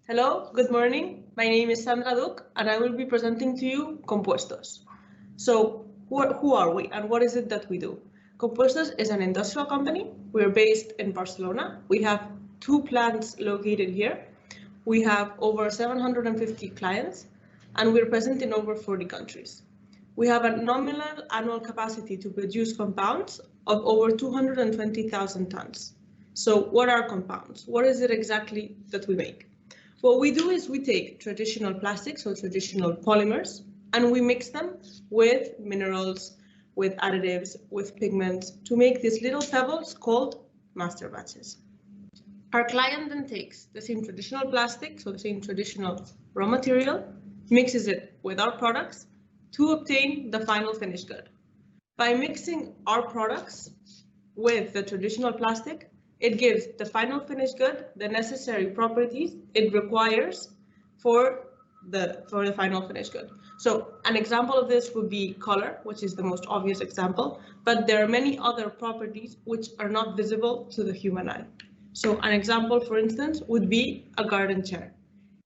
Hello, good morning. My name is Sandra Duch, and I will be presenting to you Kompuestos. So, who are we and what is it that we do? Kompuestos is an industrial company. We're based in Barcelona. We have 2 plants located here. We have over 750 clients, and we're present in over 40 countries. We have a nominal annual capacity to produce compounds of over 220,000 tons. So, what are compounds? What is it exactly that we make? What we do is we take traditional plastics or traditional polymers and we mix them with minerals, with additives, with pigments to make these little pebbles called master batches. Our client then takes the same traditional plastic, so the same traditional raw material, mixes it with our products to obtain the final finished good. By mixing our products with the traditional plastic, it gives the final finished good the necessary properties it requires for the final finished good. So an example of this would be color, which is the most obvious example, but there are many other properties which are not visible to the human eye. So an example, for instance, would be a garden chair.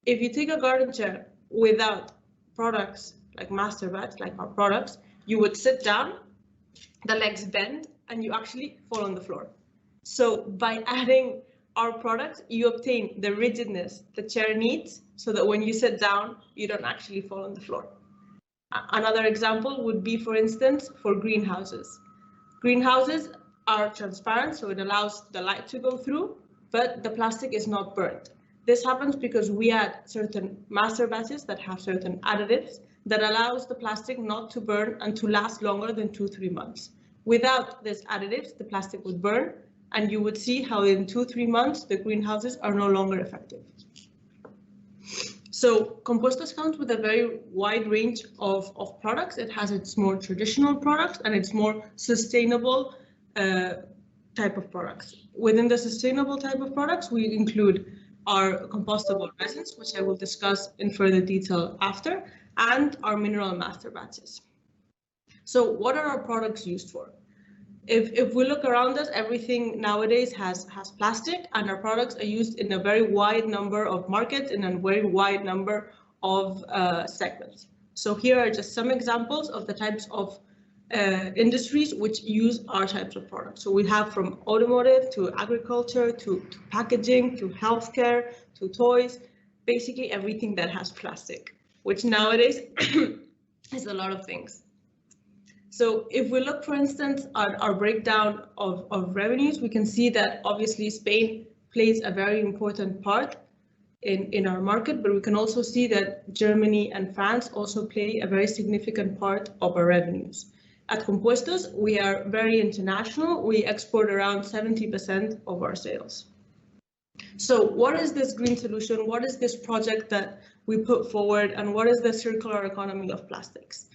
If you take a garden chair without products like master batch, like our products, you would sit down, the legs bend, and you actually fall on the floor. So by adding our products, you obtain the rigidness the chair needs so that when you sit down, you don't actually fall on the floor. Another example would be, for instance, for greenhouses. Greenhouses are transparent, so it allows the light to go through, but the plastic is not burnt. This happens because we add certain master batches that have certain additives that allows the plastic not to burn and to last longer than 2-3 months. Without these additives, the plastic would burn, and you would see how in 2-3 months, the greenhouses are no longer effective. So Compostos comes with a very wide range of products. It has its more traditional products and its more sustainable type of products. Within the sustainable type of products, we include our compostable resins, which I will discuss in further detail after, and our mineral master batches. So what are our products used for? If we look around us, everything nowadays has plastic, and our products are used in a very wide number of markets in a very wide number of segments. So here are just some examples of the types of industries which use our types of products. So we have from automotive to agriculture to packaging to healthcare to toys, basically everything that has plastic, which nowadays is a lot of things. So if we look, for instance, at our breakdown of revenues, we can see that obviously Spain plays a very important part in our market, but we can also see that Germany and France also play a very significant part of our revenues. At Compuestos, we are very international. We export around 70% of our sales. So what is this green solution? What is this project that we put forward? And what is the circular economy of plastics?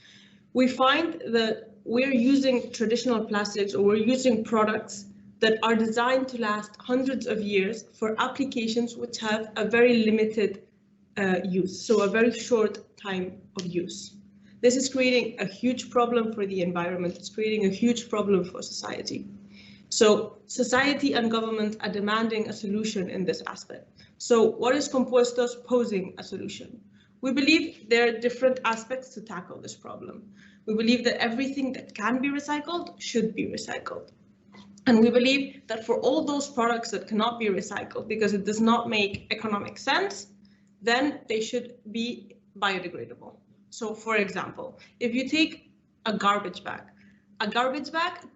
We find that we're using traditional plastics, or we're using products that are designed to last hundreds of years for applications which have a very limited use, so a very short time of use. This is creating a huge problem for the environment. It's creating a huge problem for society. So society and government are demanding a solution in this aspect. So what is Compuestos posing a solution? We believe there are different aspects to tackle this problem. We believe that everything that can be recycled should be recycled. And we believe that for all those products that cannot be recycled because it does not make economic sense, then they should be biodegradable. So for example, if you take a garbage bag,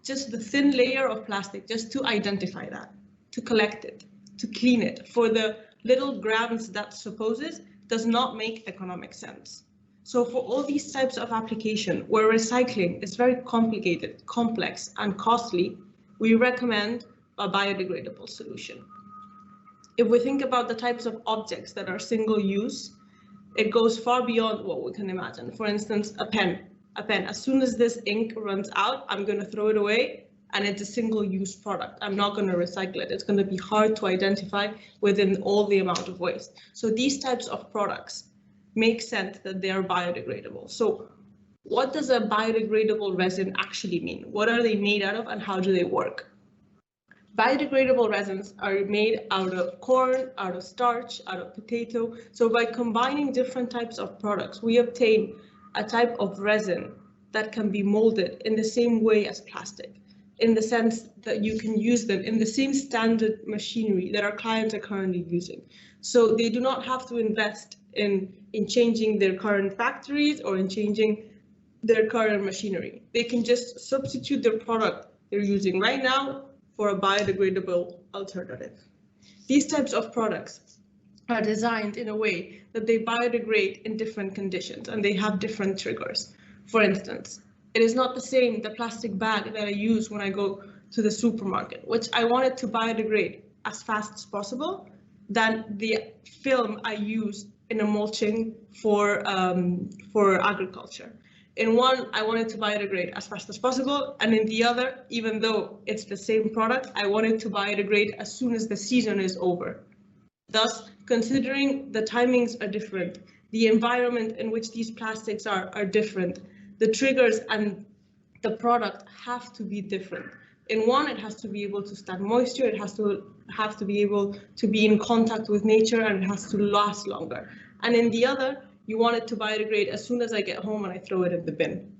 just the thin layer of plastic, just to identify that, to collect it, to clean it, for the little grams that supposes, does not make economic sense. So for all these types of application where recycling is very complicated, complex, and costly, we recommend a biodegradable solution. If we think about the types of objects that are single use, it goes far beyond what we can imagine. For instance, a pen. As soon as this ink runs out, I'm going to throw it away, and it's a single-use product. I'm not going to recycle it. It's going to be hard to identify within all the amount of waste. So these types of products make sense that they are biodegradable. So what does a biodegradable resin actually mean? What are they made out of and how do they work? Biodegradable resins are made out of corn, out of starch, out of potato. So by combining different types of products, we obtain a type of resin that can be molded in the same way as plastic, in the sense that you can use them in the same standard machinery that our clients are currently using. So they do not have to invest in changing their current factories or in changing their current machinery. They can just substitute their product they're using right now for a biodegradable alternative. These types of products are designed in a way that they biodegrade in different conditions and they have different triggers. For instance, it is not the same the plastic bag that I use when I go to the supermarket, which I want it to biodegrade as fast as possible, than the film I use in a mulching for agriculture. In one, I want it to biodegrade as fast as possible, and in the other, even though it's the same product, I want it to biodegrade as soon as the season is over. Thus, considering the timings are different, the environment in which these plastics are different, the triggers and the product have to be different. In one, it has to be able to stand moisture, it has to be able to be in contact with nature, and it has to last longer. And in the other, you want it to biodegrade as soon as I get home and I throw it in the bin.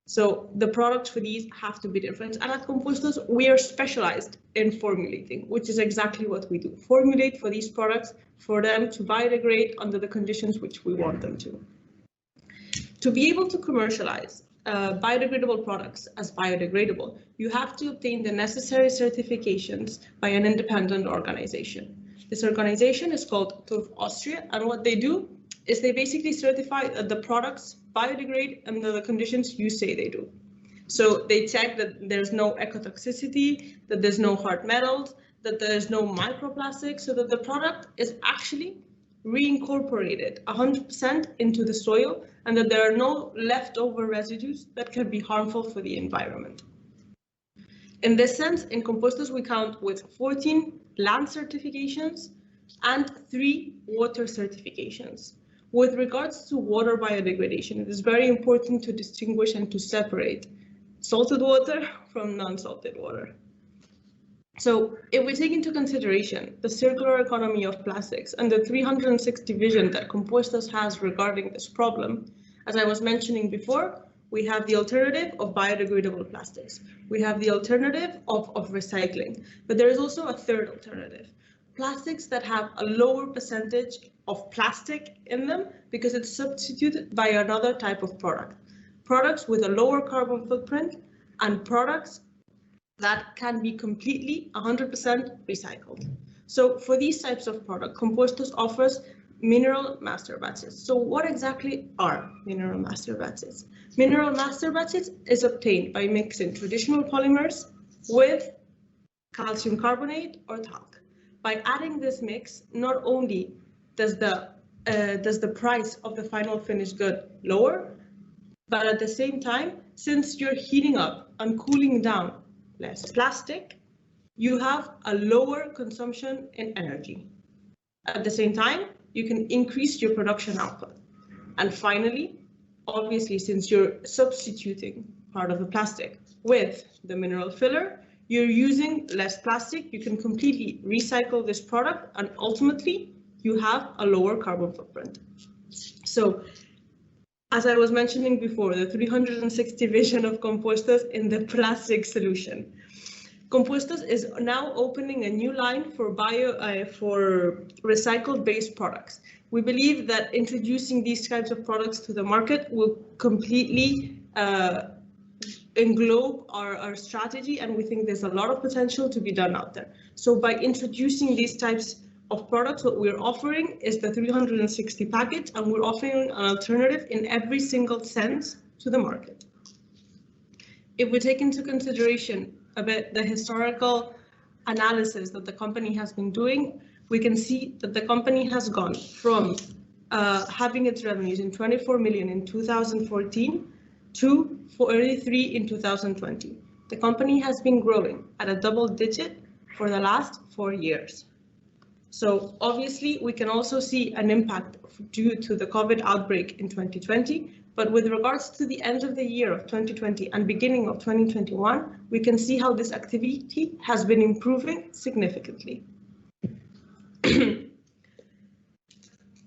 So the products for these have to be different. And at Compostos, we are specialized in formulating, which is exactly what we do. Formulate for these products for them to biodegrade under the conditions which we want them to. To be able to commercialize biodegradable products as biodegradable, you have to obtain the necessary certifications by an independent organization. This organization is called TÜV Austria, and what they do is they basically certify that the products biodegrade under the conditions you say they do. So they check that there's no ecotoxicity, that there's no hard metals, that there's no microplastics, so that the product is actually reincorporated 100% into the soil, and that there are no leftover residues that can be harmful for the environment. In this sense, in Compostos, we count with 14 land certifications and 3 water certifications. With regards to water biodegradation, it is very important to distinguish and to separate salted water from non-salted water. So if we take into consideration the circular economy of plastics and the 360 vision that Compostos has regarding this problem, as I was mentioning before, we have the alternative of biodegradable plastics. We have the alternative of recycling, but there is also a third alternative. Plastics that have a lower percentage of plastic in them because it's substituted by another type of product. Products with a lower carbon footprint and products that can be completely 100% recycled. So for these types of product, Compostos offers mineral master batches. So what exactly are mineral master batches? Mineral master batches is obtained by mixing traditional polymers with calcium carbonate or talc. By adding this mix, not only does the price of the final finished good lower, but at the same time, since you're heating up and cooling down less plastic, you have a lower consumption in energy. At the same time, you can increase your production output. And finally, obviously, since you're substituting part of the plastic with the mineral filler, you're using less plastic, you can completely recycle this product, and ultimately you have a lower carbon footprint. So, as I was mentioning before, the 360 vision of Compostos in the plastic solution. Compostos is now opening a new line for recycled-based products. We believe that introducing these types of products to the market will completely englobe our strategy, and we think there's a lot of potential to be done out there. So by introducing these types of products, what we're offering is the 360 package, and we're offering an alternative in every single sense to the market. If we take into consideration a bit the historical analysis that the company has been doing, we can see that the company has gone from having its revenues in 24 million in 2014 to 43 in 2020. The company has been growing at a double digit for the last 4 years. So obviously we can also see an impact due to the COVID outbreak in 2020, But with regards to the end of the year of 2020 and beginning of 2021, we can see how this activity has been improving significantly.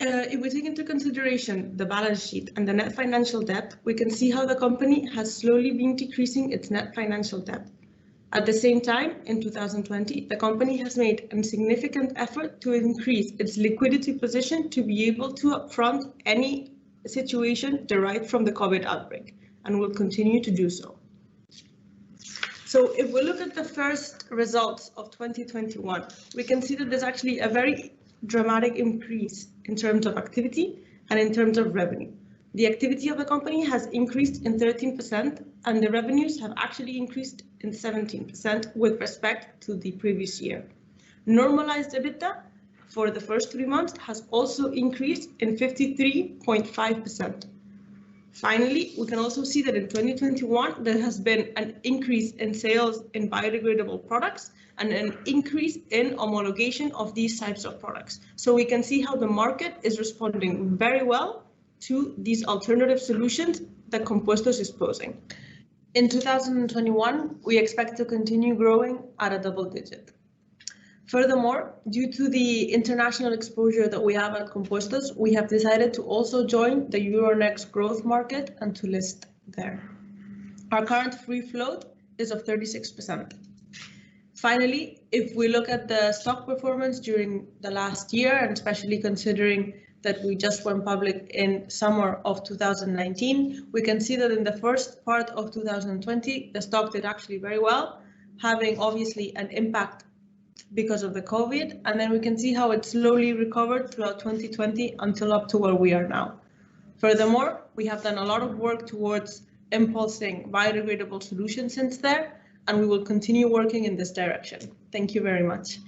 If we take into consideration the balance sheet and the net financial debt, we can see how the company has slowly been decreasing its net financial debt. At the same time, in 2020, the company has made a significant effort to increase its liquidity position to be able to upfront any situation derived from the COVID outbreak, and will continue to do so. So if we look at the first results of 2021, we can see that there's actually a very dramatic increase in terms of activity and in terms of revenue. The activity of the company has increased in 13%, and the revenues have actually increased in 17% with respect to the previous year. Normalized EBITDA for the first 3 months has also increased in 53.5%. Finally, we can also see that in 2021, there has been an increase in sales in biodegradable products and an increase in homologation of these types of products. So we can see how the market is responding very well to these alternative solutions that Kompuestos is posing. In 2021, we expect to continue growing at a double digit. Furthermore, due to the international exposure that we have at Kompuestos, we have decided to also join the Euronext growth market and to list there. Our current free float is of 36%. Finally, if we look at the stock performance during the last year, and especially considering that we just went public in summer of 2019, we can see that in the first part of 2020, the stock did actually very well, having obviously an impact because of the COVID, and then we can see how it slowly recovered throughout 2020 until up to where we are now. Furthermore, we have done a lot of work towards impulsing biodegradable solutions since there, and we will continue working in this direction. Thank you very much.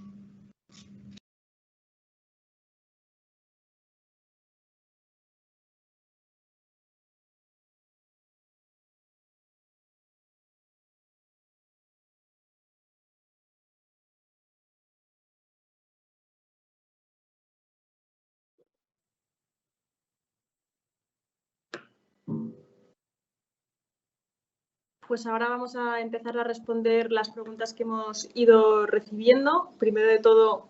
Pues ahora vamos a empezar a responder las preguntas que hemos ido recibiendo. Primero de todo,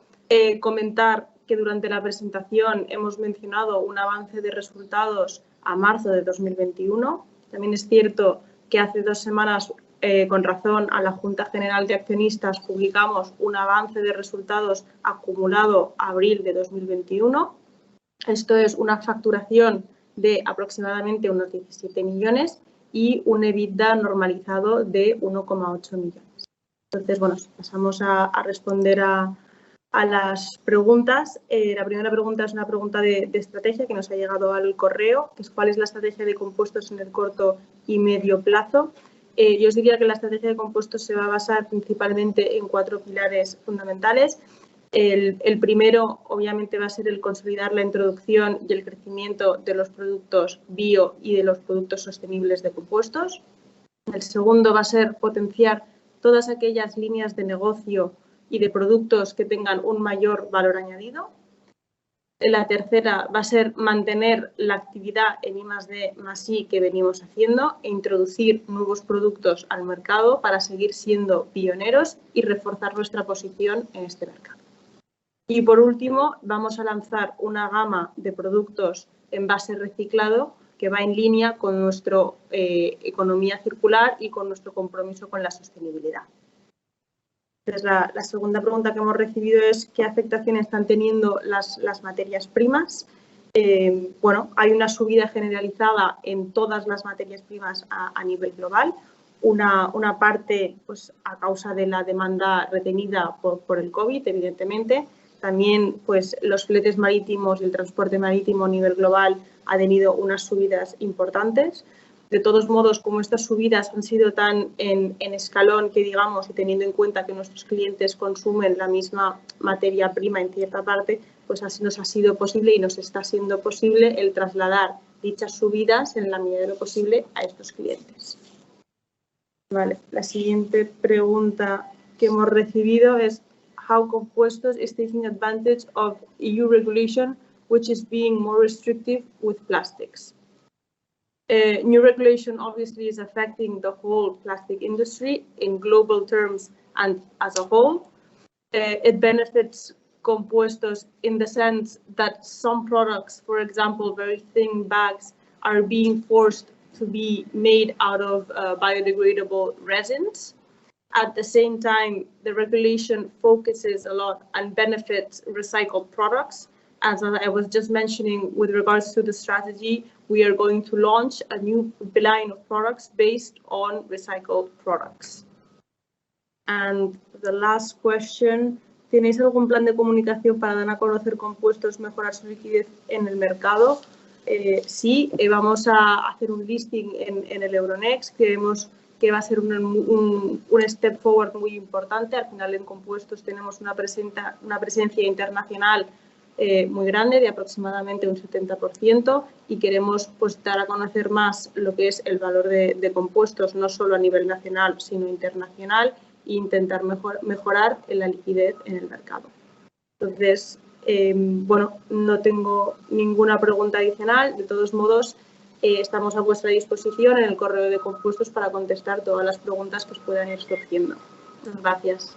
comentar que durante la presentación hemos mencionado un avance de resultados a marzo de 2021. También es cierto que hace 2 semanas, con razón a la Junta General de Accionistas, publicamos un avance de resultados acumulado a abril de 2021. Esto es una facturación de aproximadamente unos 17 millones y un EBITDA normalizado de 1,8 millones. Entonces, bueno, pasamos a responder a las preguntas. La primera pregunta es una pregunta de estrategia que nos ha llegado al correo, que es ¿cuál es la estrategia de Compuestos en el corto y medio plazo? Yo os diría que la estrategia de Compuestos se va a basar principalmente en 4 pilares fundamentales. El primero, obviamente, va a ser el consolidar la introducción y el crecimiento de los productos bio y de los productos sostenibles de Compuestos. El segundo va a ser potenciar todas aquellas líneas de negocio y de productos que tengan un mayor valor añadido. La tercera va a ser mantener la actividad en I+D+I que venimos haciendo e introducir nuevos productos al mercado para seguir siendo pioneros y reforzar nuestra posición en este mercado. Y por último, vamos a lanzar una gama de productos en base reciclado que va en línea con nuestra economía circular y con nuestro compromiso con la sostenibilidad. Entonces, la segunda pregunta que hemos recibido es ¿qué afectación están teniendo las materias primas? Bueno, hay una subida generalizada en todas las materias primas a nivel global. Una parte pues, a causa de la demanda retenida por el COVID, evidentemente. También pues, los fletes marítimos y el transporte marítimo a nivel global ha tenido unas subidas importantes. De todos modos, como estas subidas han sido tan en escalón que digamos y teniendo en cuenta que nuestros clientes consumen la misma materia prima en cierta parte, pues así nos ha sido posible y nos está siendo posible el trasladar dichas subidas en la medida de lo posible a estos clientes. Vale, la siguiente pregunta que hemos recibido es how Compuestos is taking advantage of EU regulation which is being more restrictive with plastics. New regulation obviously is affecting the whole plastic industry in global terms and as a whole. It benefits Kompuestos in the sense that some products, for example, very thin bags, are being forced to be made out of biodegradable resins. At the same time, the regulation focuses a lot and benefits recycled products. As I was just mentioning, with regards to the strategy, we are going to launch a new line of products based on recycled products. And the last question, ¿tenéis algún plan de comunicación para dar a conocer Kompuestos, mejorar su liquidez en el mercado? Sí, vamos a hacer un listing en el Euronext. Creemos que va a ser un step forward muy importante. Al final en Kompuestos tenemos una presencia internacional muy grande, de aproximadamente un 70%, y queremos pues dar a conocer más lo que es el valor de Kompuestos, no solo a nivel nacional, sino internacional, e intentar mejorar la liquidez en el mercado. Entonces, bueno, no tengo ninguna pregunta adicional. De todos modos, estamos a vuestra disposición en el correo de Kompuestos para contestar todas las preguntas que os puedan ir surgiendo. Muchas gracias.